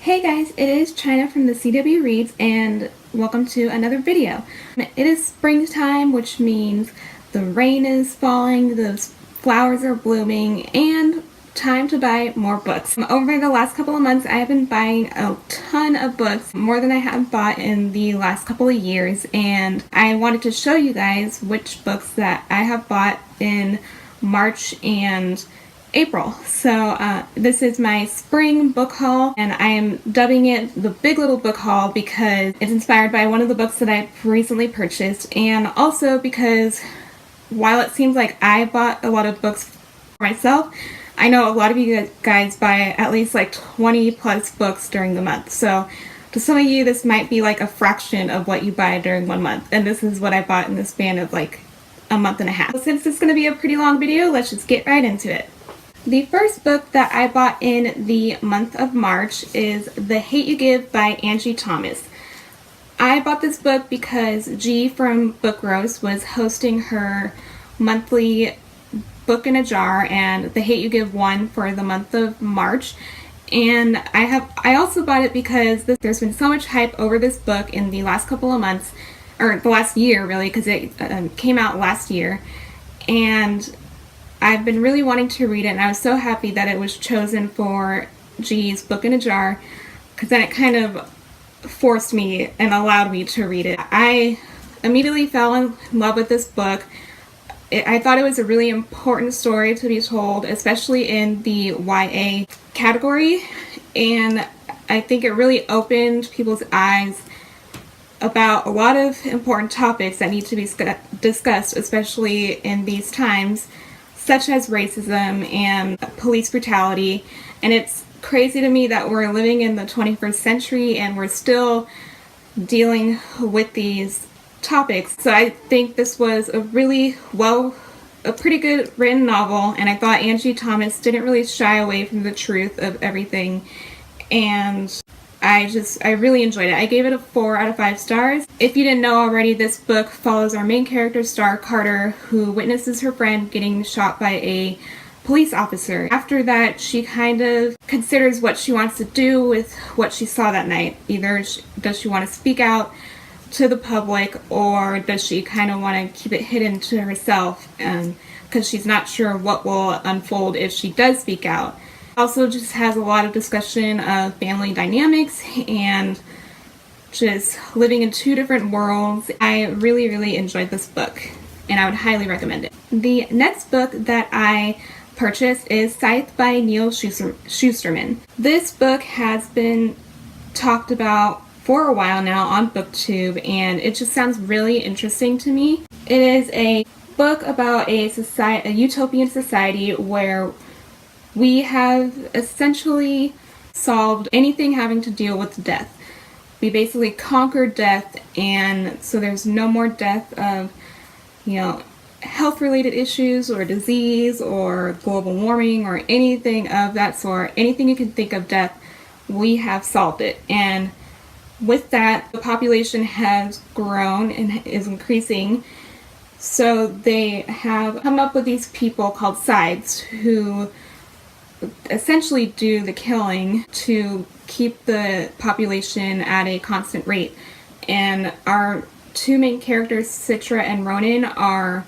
Hey guys, it is Chynna from the CW Reads and welcome to another video. It is springtime, which means the rain is falling, the flowers are blooming, and time to buy more books. Over the last couple of months, I have been buying a ton of books, more than I have bought in the last couple of years, and I wanted to show you guys which books that I have bought in March and April. So this is my spring book haul, and I am dubbing it the Big Little Book Haul because it's inspired by one of the books that I recently purchased, and also because while it seems like I bought a lot of books for myself, I know a lot of you guys buy at least like 20 plus books during the month. So to some of you, this might be like a fraction of what you buy during 1 month, and this is what I bought in the span of like a month and a half. So since this is going to be a pretty long video, let's just get right into it. The first book that I bought in the month of March is The Hate You Give by Angie Thomas. I bought this book because G from Book Roast was hosting her monthly book in a jar, and The Hate You Give won for the month of March. And I also bought it because there's been so much hype over this book in the last couple of months, or the last year really, because it came out last year. And I've been really wanting to read it, and I was so happy that it was chosen for G's Book in a Jar, because then it kind of forced me and allowed me to read it. I immediately fell in love with this book. I thought it was a really important story to be told, especially in the YA category, and I think it really opened people's eyes about a lot of important topics that need to be discussed, especially in these times, such as racism and police brutality. And it's crazy to me that we're living in the 21st century and we're still dealing with these topics. So I think this was a pretty good written novel, and I thought Angie Thomas didn't really shy away from the truth of everything, and I really enjoyed it. I gave it a 4 out of 5 stars. If you didn't know already, this book follows our main character, Star Carter, who witnesses her friend getting shot by a police officer. After that, she kind of considers what she wants to do with what she saw that night. Either does she want to speak out to the public, or does she kind of want to keep it hidden to herself, because she's not sure what will unfold if she does speak out. Also just has a lot of discussion of family dynamics and just living in two different worlds. I really, really enjoyed this book, and I would highly recommend it. The next book that I purchased is Scythe by Neal Shusterman. This book has been talked about for a while now on BookTube, and it just sounds really interesting to me. It is a book about a utopian society where we have essentially solved anything having to deal with death. We basically conquered death, and so there's no more death of, health-related issues or disease or global warming or anything of that sort. Anything you can think of death, we have solved it. And with that, the population has grown and is increasing. So they have come up with these people called scythes who essentially do the killing to keep the population at a constant rate. And our two main characters, Citra and Ronan, are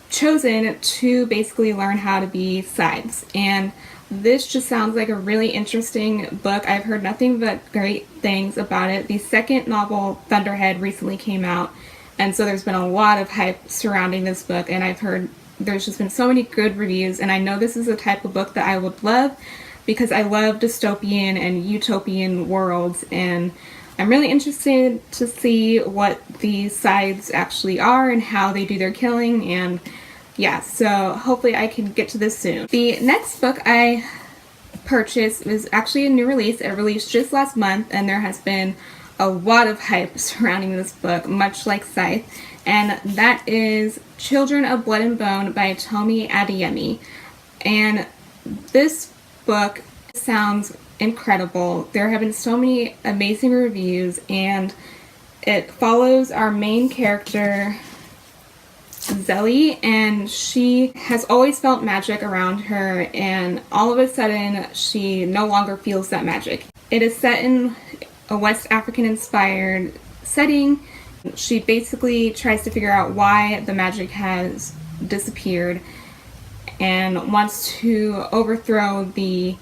chosen to basically learn how to be scythes. And this just sounds like a really interesting book. I've heard nothing but great things about it. The second novel, Thunderhead, recently came out, and so there's been a lot of hype surrounding this book, and I've heard there's just been so many good reviews, and I know this is a type of book that I would love because I love dystopian and utopian worlds, and I'm really interested to see what these scythes actually are and how they do their killing, and yeah, so hopefully I can get to this soon. The next book I purchased was actually a new release. It released just last month, and there has been a lot of hype surrounding this book, much like Scythe, and that is Children of Blood and Bone by Tomi Adeyemi. And this book sounds incredible. There have been so many amazing reviews, and it follows our main character, Zelly, and she has always felt magic around her, and all of a sudden she no longer feels that magic. It is set in a West African inspired setting. She basically tries to figure out why the magic has disappeared and wants to overthrow the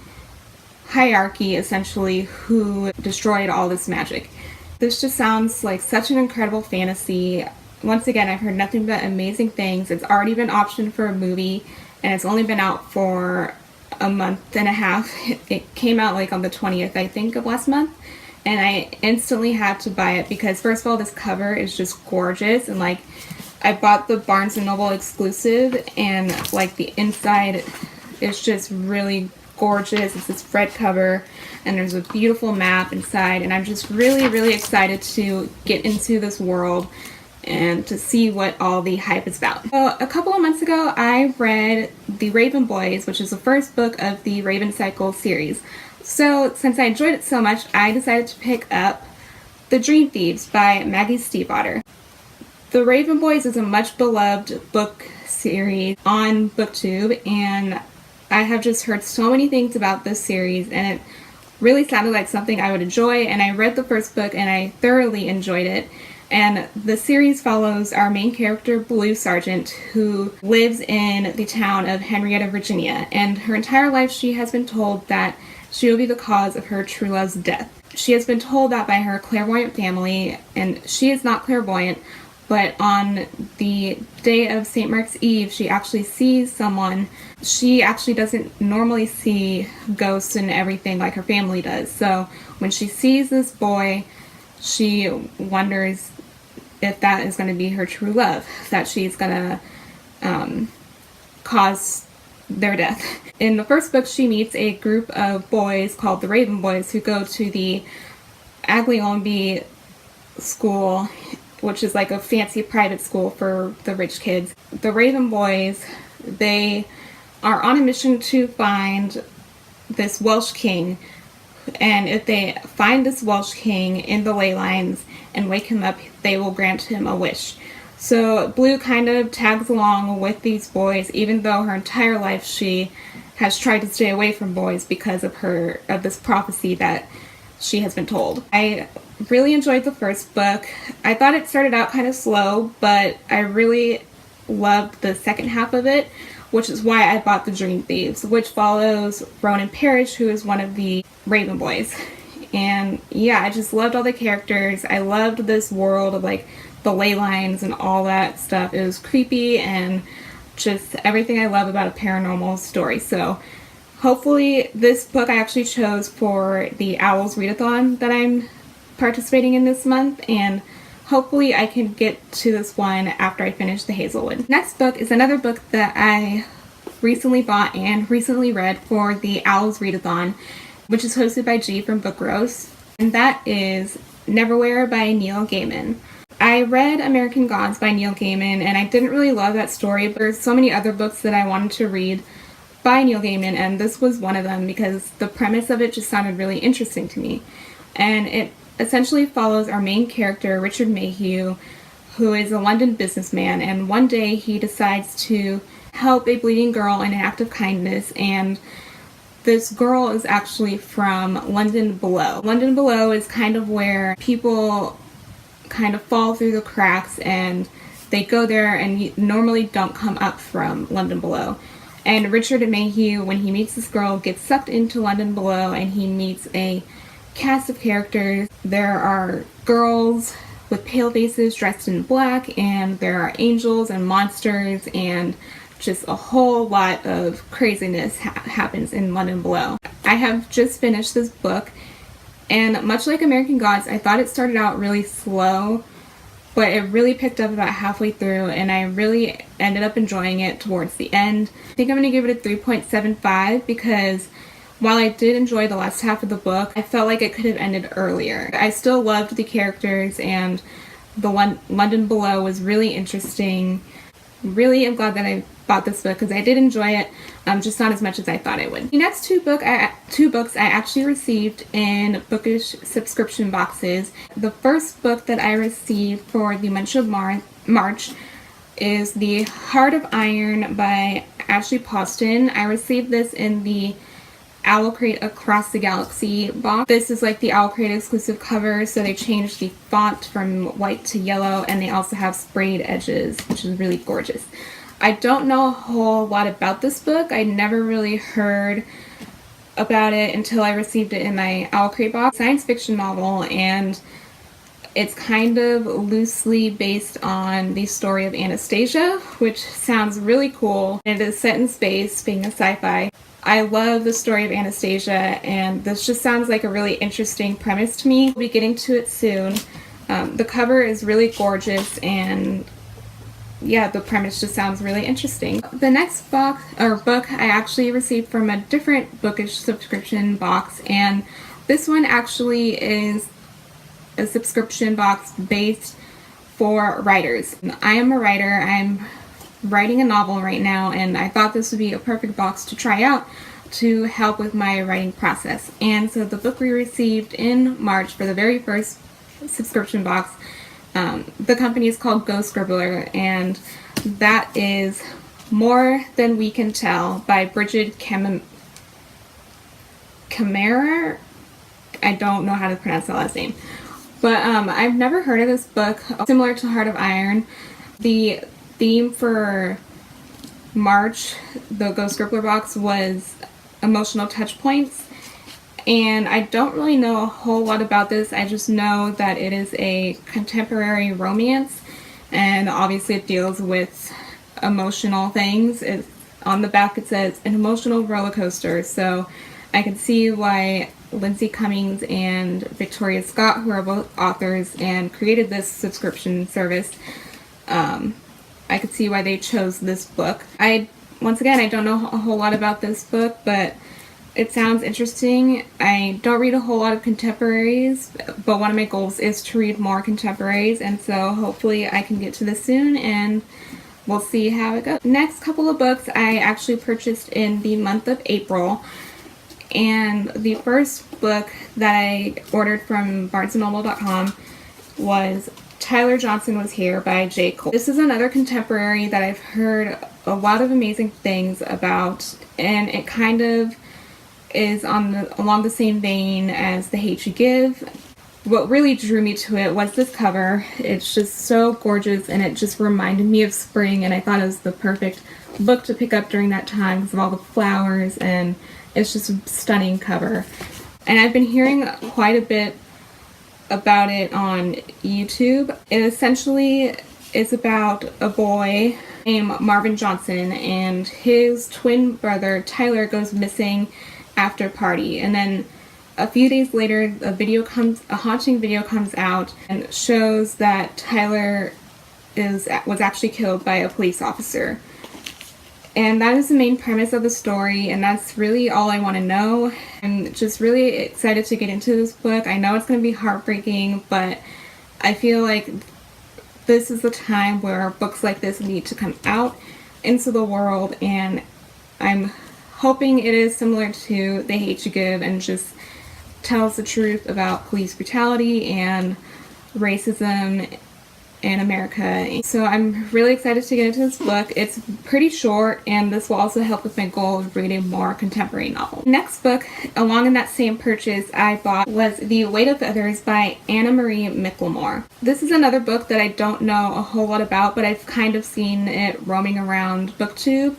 hierarchy, essentially, who destroyed all this magic. This just sounds like such an incredible fantasy. Once again, I've heard nothing but amazing things. It's already been optioned for a movie, and it's only been out for a month and a half. It came out like on the 20th, I think, of last month, and I instantly had to buy it because, first of all, this cover is just gorgeous, and like, I bought the Barnes & Noble exclusive, and like the inside is just really gorgeous. It's this red cover, and there's a beautiful map inside, and I'm just really excited to get into this world and to see what all the hype is about. So a couple of months ago, I read The Raven Boys, which is the first book of the Raven Cycle series. So since I enjoyed it so much, I decided to pick up The Dream Thieves by Maggie Stiefvater. The Raven Boys is a much beloved book series on BookTube, and I have just heard so many things about this series, and it really sounded like something I would enjoy, and I read the first book and I thoroughly enjoyed it. And the series follows our main character, Blue Sargent, who lives in the town of Henrietta, Virginia, and her entire life she has been told that she will be the cause of her true love's death. She has been told that by her clairvoyant family, and she is not clairvoyant, but on the day of St. Mark's Eve, she actually sees someone. She actually doesn't normally see ghosts and everything like her family does. So when she sees this boy, she wonders if that is going to be her true love, that she's going to cause their death. In the first book, she meets a group of boys called the Raven Boys who go to the Aglionby school, which is like a fancy private school for the rich kids. The Raven Boys, they are on a mission to find this Welsh king, and if they find this Welsh king in the ley lines and wake him up, they will grant him a wish. So Blue kind of tags along with these boys, even though her entire life she has tried to stay away from boys because of this prophecy that she has been told. I really enjoyed the first book. I thought it started out kind of slow, but I really loved the second half of it, which is why I bought The Dream Thieves, which follows Ronan Parrish, who is one of the Raven Boys. And yeah, I just loved all the characters. I loved this world of like the ley lines and all that stuff. It was creepy and just everything I love about a paranormal story. So hopefully this book I actually chose for the Owls Readathon that I'm participating in this month, and hopefully I can get to this one after I finish the Hazelwood. Next book is another book that I recently bought and recently read for the Owls Readathon, which is hosted by G from Book Rose, and that is Neverwhere by Neil Gaiman. I read American Gods by Neil Gaiman, and I didn't really love that story, but there's so many other books that I wanted to read by Neil Gaiman, and this was one of them because the premise of it just sounded really interesting to me. And it essentially follows our main character, Richard Mayhew, who is a London businessman, and one day he decides to help a bleeding girl in an act of kindness, and this girl is actually from London Below. London Below is kind of where people kind of fall through the cracks, and they go there and normally don't come up from London Below. And Richard Mayhew, when he meets this girl, gets sucked into London Below, and he meets a cast of characters. There are girls with pale faces dressed in black, and there are angels and monsters, and just a whole lot of craziness happens in London Below. I have just finished this book, and much like American Gods, I thought it started out really slow, but it really picked up about halfway through, and I really ended up enjoying it towards the end. I think I'm going to give it a 3.75 because while I did enjoy the last half of the book, I felt like it could have ended earlier. I still loved the characters, and the London Below was really interesting. Really am glad that I bought this book because I did enjoy it, just not as much as I thought I would. The next two books I actually received in bookish subscription boxes. The first book that I received for the month of March is The Heart of Iron by Ashley Poston. I received this in the Owl Crate Across the Galaxy box. This is like the Owl Crate exclusive cover, so they changed the font from white to yellow, and they also have sprayed edges, which is really gorgeous. I don't know a whole lot about this book. I never really heard about it until I received it in my Owl Crate box. Science fiction novel, and it's kind of loosely based on the story of Anastasia, which sounds really cool. It is set in space, being a sci-fi. I love the story of Anastasia, and this just sounds like a really interesting premise to me. We'll be getting to it soon. The cover is really gorgeous, and yeah, the premise just sounds really interesting. The next book I actually received from a different bookish subscription box, and this one actually is a subscription box based for writers. I am a writer. I'm writing a novel right now, and I thought this would be a perfect box to try out to help with my writing process. And so the book we received in March for the very first subscription box, the company is called Go Scribbler, and that is More Than We Can Tell by Bridget Kammerer. I don't know how to pronounce the last name. But I've never heard of this book. Similar to Heart of Iron, the theme for March, the Go Scribbler box, was emotional touch points. And I don't really know a whole lot about this. I just know that it is a contemporary romance, and obviously it deals with emotional things. On the back it says an emotional roller coaster, so I can see why Lindsay Cummings and Victoria Scott, who are both authors and created this subscription service, I could see why they chose this book. Once again, I don't know a whole lot about this book, but it sounds interesting. I don't read a whole lot of contemporaries, but one of my goals is to read more contemporaries, and so hopefully I can get to this soon, and we'll see how it goes. Next couple of books I actually purchased in the month of April, and the first book that I ordered from BarnesandNoble.com was Tyler Johnson Was Here by J. Cole. This is another contemporary that I've heard a lot of amazing things about, and it kind of is along the same vein as The Hate You Give. What really drew me to it was this cover. It's just so gorgeous, and it just reminded me of spring, and I thought it was the perfect book to pick up during that time because of all the flowers, and it's just a stunning cover. And I've been hearing quite a bit about it on YouTube. It essentially is about a boy named Marvin Johnson, and his twin brother Tyler goes missing after a party, and then a few days later a haunting video comes out and shows that Tyler was actually killed by a police officer. And that is the main premise of the story, and that's really all I want to know. I'm just really excited to get into this book. I know it's going to be heartbreaking, but I feel like this is the time where books like this need to come out into the world, and I'm hoping it is similar to They Hate You Give and just tells the truth about police brutality and racism in America. So I'm really excited to get into this book. It's pretty short, and this will also help with my goal of reading more contemporary novels. Next book, along in that same purchase I bought, was The Weight of Feathers by Anna Marie Michelmore. This is another book that I don't know a whole lot about, but I've kind of seen it roaming around BookTube.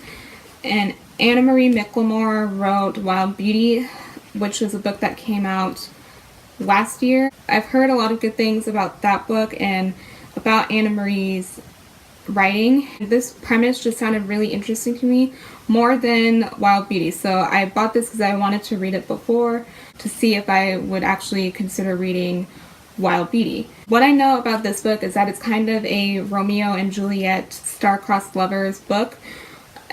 And Anna Marie Michelmore wrote Wild Beauty, which was a book that came out last year. I've heard a lot of good things about that book and about Anna Marie's writing. This premise just sounded really interesting to me, more than Wild Beauty. So I bought this because I wanted to read it before to see if I would actually consider reading Wild Beauty. What I know about this book is that it's kind of a Romeo and Juliet star-crossed lovers book.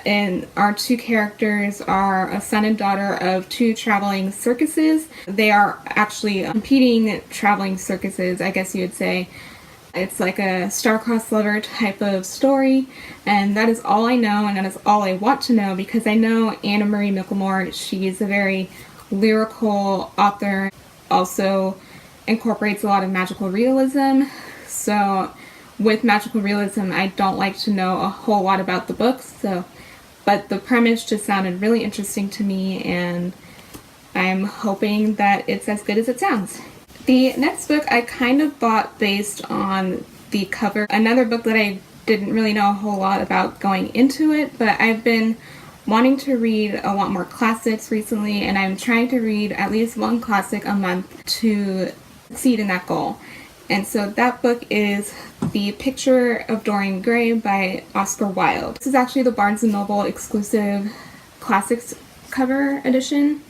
And our two characters are a son and daughter of two traveling circuses. They are actually competing traveling circuses, I guess you would say. It's like a star-crossed lover type of story, and that is all I know, and that is all I want to know, because I know Anna Marie Michelmore, she is a very lyrical author, also incorporates a lot of magical realism. So with magical realism, I don't like to know a whole lot about the books, but the premise just sounded really interesting to me, and I'm hoping that it's as good as it sounds. The next book I kind of bought based on the cover. Another book that I didn't really know a whole lot about going into it, but I've been wanting to read a lot more classics recently, and I'm trying to read at least one classic a month to succeed in that goal. And so that book is The Picture of Dorian Gray by Oscar Wilde. This is actually the Barnes & Noble exclusive classics cover edition.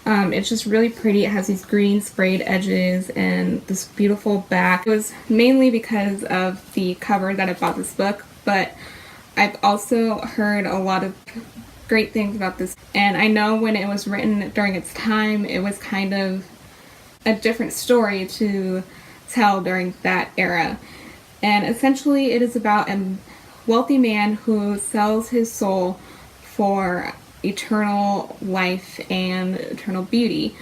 It's just really pretty. It has these green sprayed edges and this beautiful back. It was mainly because of the cover that I bought this book, but I've also heard a lot of great things about this. And I know when it was written during its time, it was kind of a different story to tell during that era. And essentially it is about a wealthy man who sells his soul for eternal life and eternal beauty.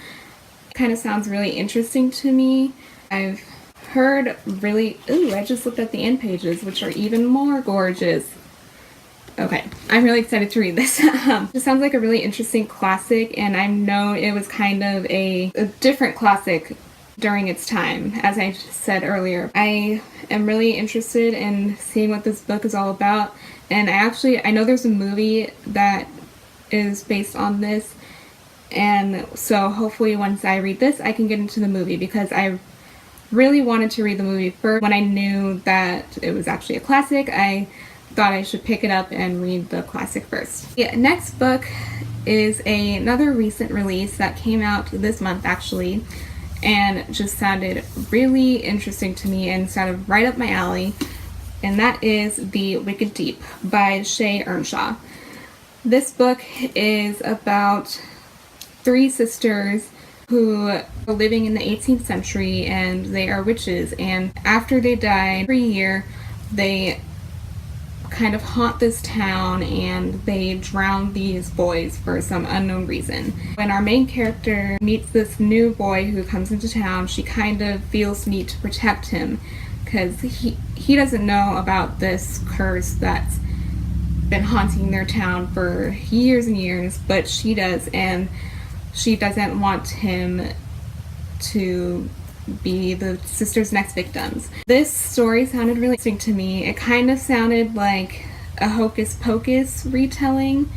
Kind of sounds really interesting to me. I've heard really, I just looked at the end pages, which are even more gorgeous. Okay, I'm really excited to read this. It sounds like a really interesting classic, and I know it was kind of a different classic during its time, as I said earlier. I am really interested in seeing what this book is all about, and I know there's a movie that is based on this, and so hopefully once I read this I can get into the movie, because I really wanted to read the movie first. When I knew that it was actually a classic, I thought I should pick it up and read the classic first. The next book is another recent release that came out this month actually, and just sounded really interesting to me and sounded right up my alley, and that is The Wicked Deep by Shay Earnshaw. This book is about three sisters who are living in the 18th century, and they are witches, and after they die, every year they kind of haunt this town and they drown these boys for some unknown reason. When our main character meets this new boy who comes into town, she kind of feels need to protect him, because he doesn't know about this curse that's been haunting their town for years and years, but she does, and she doesn't want him to be the sisters' next victims. This story sounded really interesting to me. It kind of sounded like a Hocus Pocus retelling,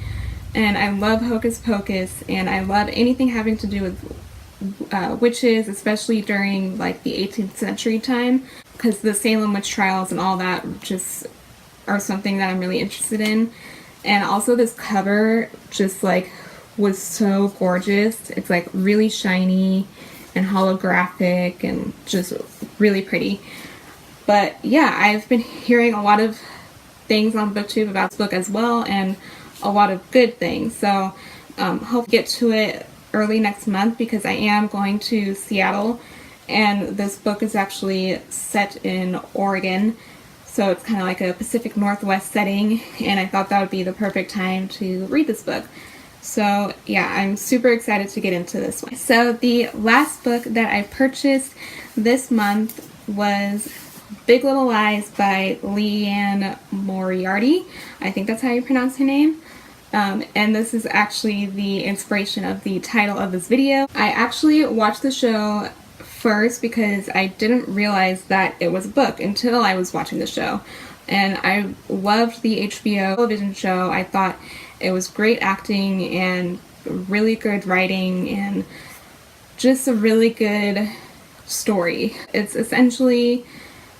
and I love Hocus Pocus, and I love anything having to do with witches, especially during like the 18th century time, because the Salem witch trials and all that just are something that I'm really interested in. And also this cover just like was so gorgeous. It's like really shiny and holographic and just really pretty. But yeah, I've been hearing a lot of things on BookTube about this book as well, and a lot of good things. So hope to get to it early next month, because I am going to Seattle, and this book is actually set in Oregon. So it's kind of like a Pacific Northwest setting, and I thought that would be the perfect time to read this book. So yeah, I'm super excited to get into this one. So the last book that I purchased this month was Big Little Lies by Leanne Moriarty. I think that's how you pronounce her name. And this is actually the inspiration of the title of this video. I actually watched the show first because I didn't realize that it was a book until I was watching the show. And I loved the HBO television show. I thought it was great acting and really good writing and just a really good story. It's essentially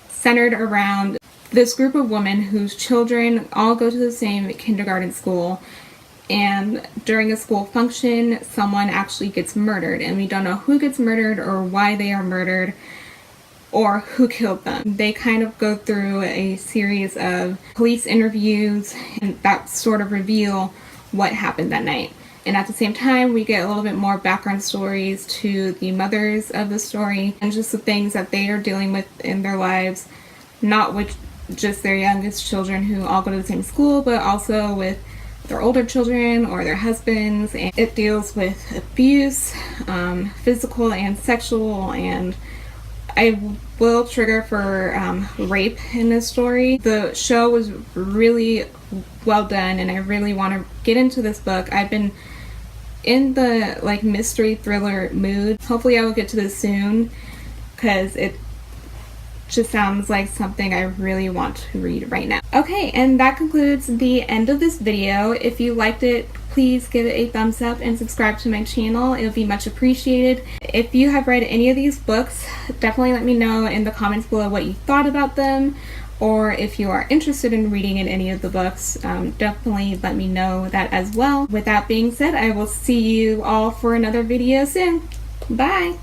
centered around this group of women whose children all go to the same kindergarten school, and during a school function someone actually gets murdered, and we don't know who gets murdered or why they are murdered or who killed them. They kind of go through a series of police interviews and that sort of reveal what happened that night. And at the same time we get a little bit more background stories to the mothers of the story and just the things that they are dealing with in their lives, not with just their youngest children who all go to the same school, but also with their older children or their husbands. And it deals with abuse, physical and sexual, and I will trigger for rape in this story. The show was really well done, and I really want to get into this book. I've been in the like mystery thriller mood. Hopefully I will get to this soon, because it just sounds like something I really want to read right now. Okay, and that concludes the end of this video. If you liked it, please give it a thumbs up and subscribe to my channel. It would be much appreciated. If you have read any of these books, definitely let me know in the comments below what you thought about them, or if you are interested in reading in any of the books, definitely let me know that as well. With that being said, I will see you all for another video soon. Bye!